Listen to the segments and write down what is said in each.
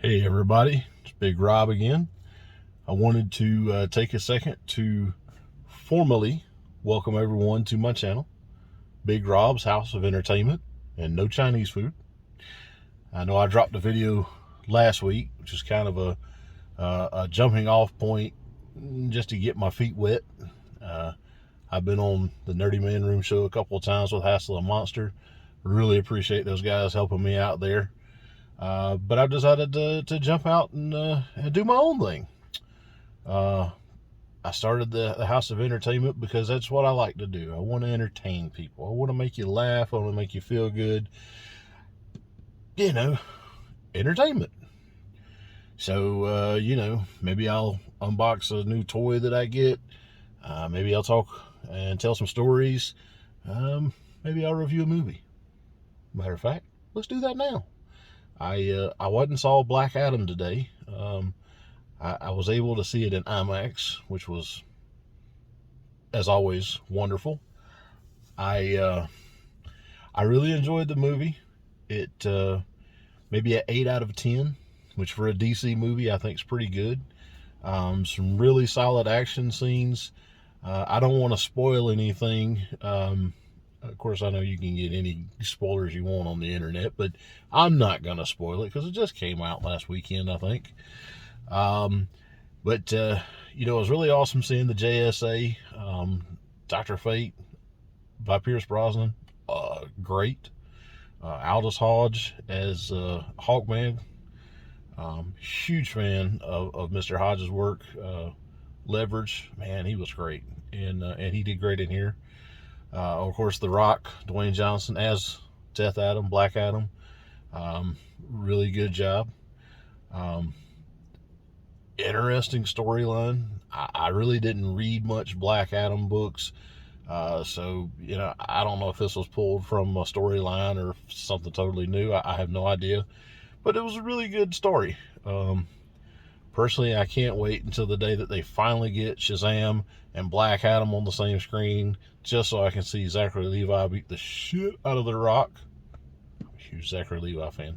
Hey everybody, it's Big Rob again. I wanted to take a second to formally welcome everyone to my channel, Big Rob's House of Entertainment and No Chinese Food. I know I dropped a video last week, which is kind of a jumping off point just to get my feet wet. I've been on the Nerdy Man Room show a couple of times with Hassle and Monster. Really appreciate those guys helping me out there. But I've decided to jump out and do my own thing. I started the House of Entertainment because that's what I like to do. I want to entertain people. I want to make you laugh. I want to make you feel good. You know, entertainment. So, maybe I'll unbox a new toy that I get. Maybe I'll talk and tell some stories. Maybe I'll review a movie. Matter of fact, let's do that now. I went and saw Black Adam today. I was able to see it in IMAX, which was, as always, wonderful. I really enjoyed the movie. It maybe an 8 out of 10, which for a DC movie I think is pretty good. Some really solid action scenes. I don't want to spoil anything. Of course, I know you can get any spoilers you want on the internet, but I'm not going to spoil it because it just came out last weekend, I think. But it was really awesome seeing the JSA, Dr. Fate by Pierce Brosnan. Great. Aldous Hodge as Hawkman. Huge fan of Mr. Hodge's work. Leverage, man, he was great. And he did great in here. Of course, The Rock, Dwayne Johnson as Death Adam, Black Adam. Really good job. Interesting storyline. I really didn't read much Black Adam books. So, I don't know if this was pulled from a storyline or something totally new. I have no idea. But it was a really good story. Personally, I can't wait until the day that they finally get Shazam and Black Adam on the same screen, just so I can see Zachary Levi beat the shit out of The Rock. I'm a huge Zachary Levi fan.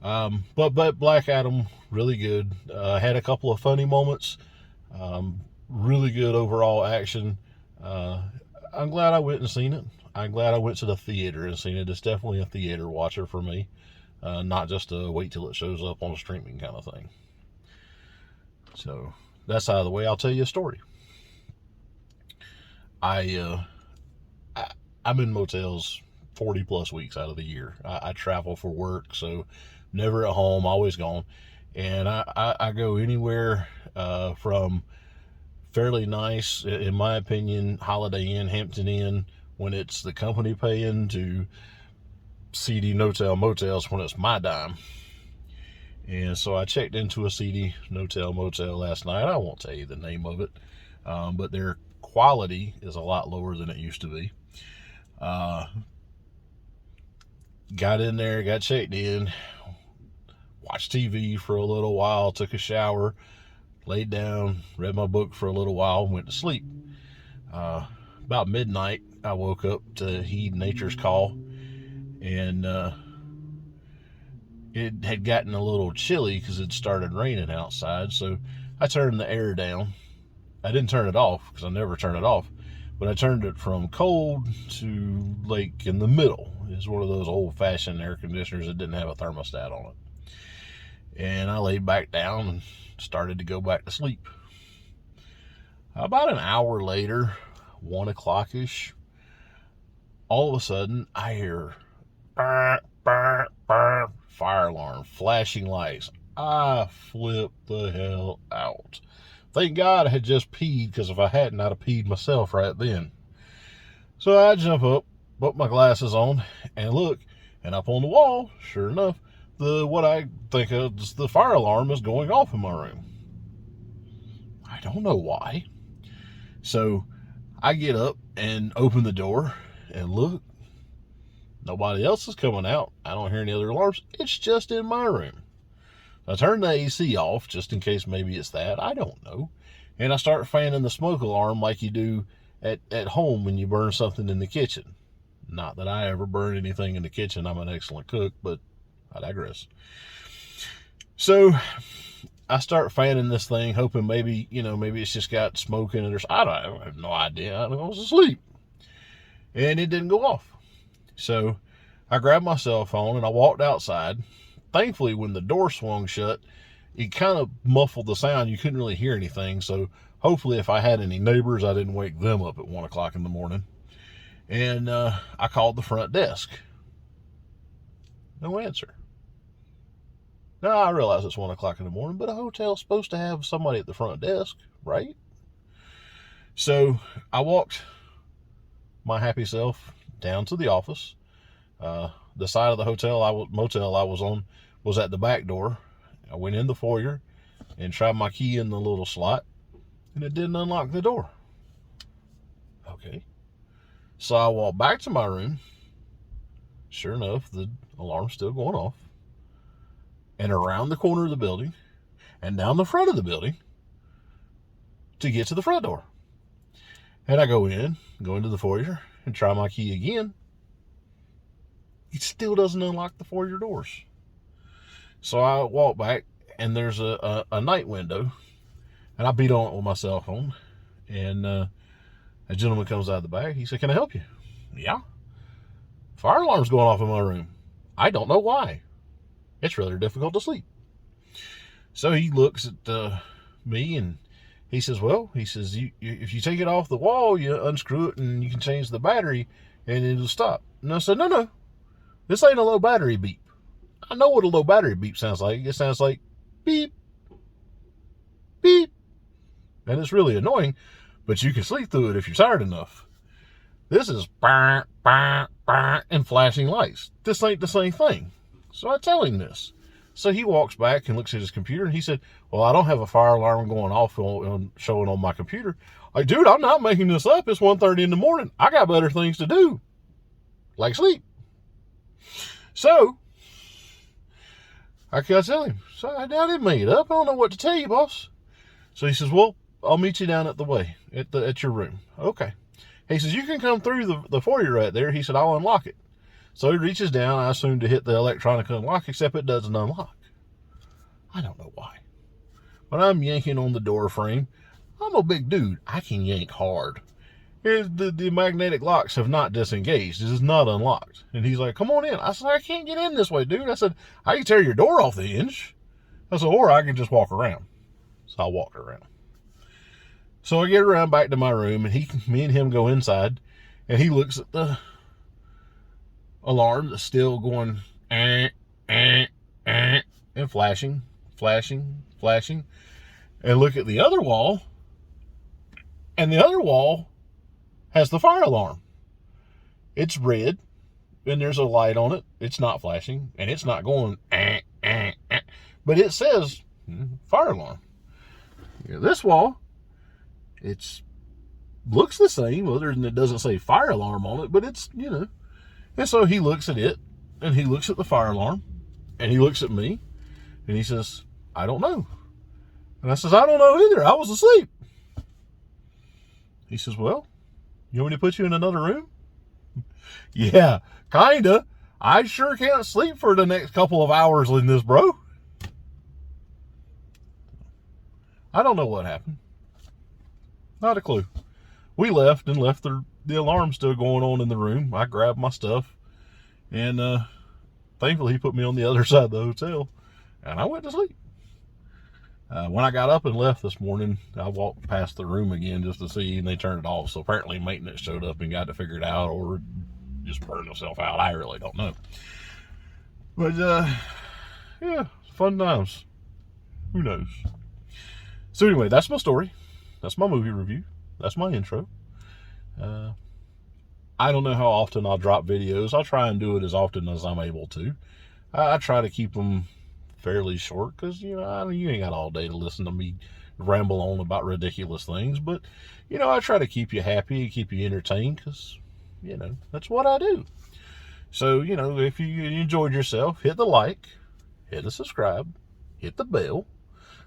But Black Adam, really good. Had a couple of funny moments. Really good overall action. I'm glad I went and seen it. I'm glad I went to the theater and seen it. It's definitely a theater watcher for me. Not just a wait till it shows up on a streaming kind of thing. So that's out of the way. I'll tell you a story. I'm in motels 40 plus weeks out of the year. I travel for work, so never at home, always gone. And I go anywhere from fairly nice, in my opinion, Holiday Inn, Hampton Inn, when it's the company paying, to seedy no-tell motels when it's my dime. And so I checked into a seedy no-tell motel last night. I won't tell you the name of it, but their quality is a lot lower than it used to be. Got in there, got checked in, watched TV for a little while, took a shower, laid down, read my book for a little while, and went to sleep. About midnight, I woke up to heed nature's call, and it had gotten a little chilly because it started raining outside, so I turned the air down. I didn't turn it off because I never turn it off, but I turned it from cold to like in the middle. It's one of those old-fashioned air conditioners that didn't have a thermostat on it. And I laid back down and started to go back to sleep. About an hour later, 1 o'clock-ish, all of a sudden I hear burr, burr, burr, fire alarm, flashing lights. I flipped the hell out. Thank God I had just peed, because if I hadn't, I'd have peed myself right then. So I jump up, put my glasses on, and look, and up on the wall, sure enough, what I think of as the fire alarm is going off in my room. I don't know why. So I get up and open the door and look. Nobody else is coming out. I don't hear any other alarms. It's just in my room. I turn the AC off just in case maybe it's that. I don't know. And I start fanning the smoke alarm like you do at home when you burn something in the kitchen. Not that I ever burn anything in the kitchen. I'm an excellent cook, but I digress. So I start fanning this thing, hoping maybe, maybe it's just got smoke in it or something. I have no idea. I was asleep. And it didn't go off. So I grabbed my cell phone and I walked outside. Thankfully, when the door swung shut, it kind of muffled the sound. You couldn't really hear anything. So hopefully, if I had any neighbors, I didn't wake them up at 1 o'clock in the morning. And I called the front desk. No answer. Now, I realize it's 1 o'clock in the morning, but a hotel's supposed to have somebody at the front desk, right? So I walked my happy self down to the office. The side of the motel I was on was at the back door. I went in the foyer and tried my key in the little slot, and it didn't unlock the door. Okay. So I walked back to my room. Sure enough, the alarm's still going off. And around the corner of the building and down the front of the building to get to the front door. And I go into the foyer and try my key again. It still doesn't unlock the foyer doors. So I walk back, and there's a night window, and I beat on it with my cell phone. And a gentleman comes out of the back. He said, "Can I help you?" "Yeah." "Fire alarm's going off in my room. I don't know why. It's rather difficult to sleep." So he looks at me, and he says, if you take it off the wall, you unscrew it, and you can change the battery, and it'll stop. And I said, no, this ain't a low battery beep. I know what a low battery beep sounds like. It sounds like beep, beep. And it's really annoying, but you can sleep through it if you're tired enough. This is bah, bah, bah, and flashing lights. This ain't the same thing. So I tell him this. So he walks back and looks at his computer, and he said, "Well, I don't have a fire alarm going off showing on my computer." Like, dude, I'm not making this up. It's 1:30 in the morning. I got better things to do, like sleep. So I tell him, "So I didn't make it up. I don't know what to tell you, boss." So he says, "Well, I'll meet you down at the way at your room." Okay. He says, "You can come through the foyer right there." He said, "I'll unlock it." So he reaches down, I assume, to hit the electronic unlock, except it doesn't unlock. I don't know why. But I'm yanking on the door frame. I'm a big dude. I can yank hard. The magnetic locks have not disengaged. It is not unlocked. And he's like, "Come on in." I said, "I can't get in this way, dude." I said, "I can tear your door off the hinge." I said, "Or I can just walk around." So I walked around. So I get around back to my room, and me and him go inside, and he looks at the alarm that's still going and flashing, and look at the other wall, and the other wall has the fire alarm. It's red, and there's a light on it. It's not flashing, and it's not going but it says fire alarm. This wall, it's looks the same, other than it doesn't say fire alarm on it, but it's, And so he looks at it, and he looks at the fire alarm, and he looks at me, and he says, "I don't know." And I says, "I don't know either. I was asleep." He says, "Well, you want me to put you in another room?" "Yeah, kinda. I sure can't sleep for the next couple of hours in this, bro." I don't know what happened. Not a clue. We left the alarm still going on in the room. I grabbed my stuff, and thankfully he put me on the other side of the hotel, and I went to sleep. When I got up and left this morning, I walked past the room again just to see, and they turned it off. So apparently maintenance showed up and got to figure it out, or just burned itself out. I really don't know. But yeah, fun times. Who knows? So anyway, that's my story. That's my movie review. That's my intro. I don't know how often I'll drop videos. I'll try and do it as often as I'm able to. I try to keep them fairly short because, you ain't got all day to listen to me ramble on about ridiculous things. But, I try to keep you happy, keep you entertained because, that's what I do. So, if you enjoyed yourself, hit the like, hit the subscribe, hit the bell.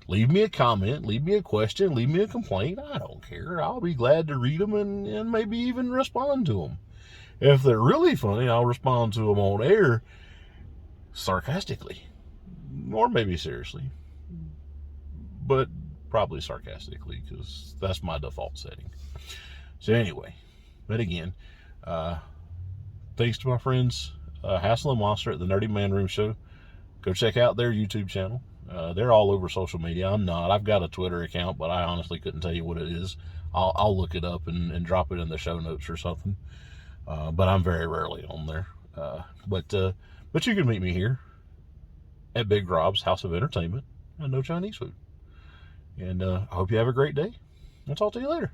Leave me a comment, leave me a question, leave me a complaint. I don't care. I'll be glad to read them and maybe even respond to them. If they're really funny, I'll respond to them on air sarcastically. or maybe seriously, but probably sarcastically, because that's my default setting. So anyway, but again, thanks to my friends Hassel and Monster at the Nerdy Man Room Show. Go check out their YouTube channel. They're all over social media. I'm not. I've got a Twitter account, but I honestly couldn't tell you what it is. I'll look it up and drop it in the show notes or something. But I'm very rarely on there. But you can meet me here at Big Rob's House of Entertainment and No Chinese Food. And I hope you have a great day. I'll talk to you later.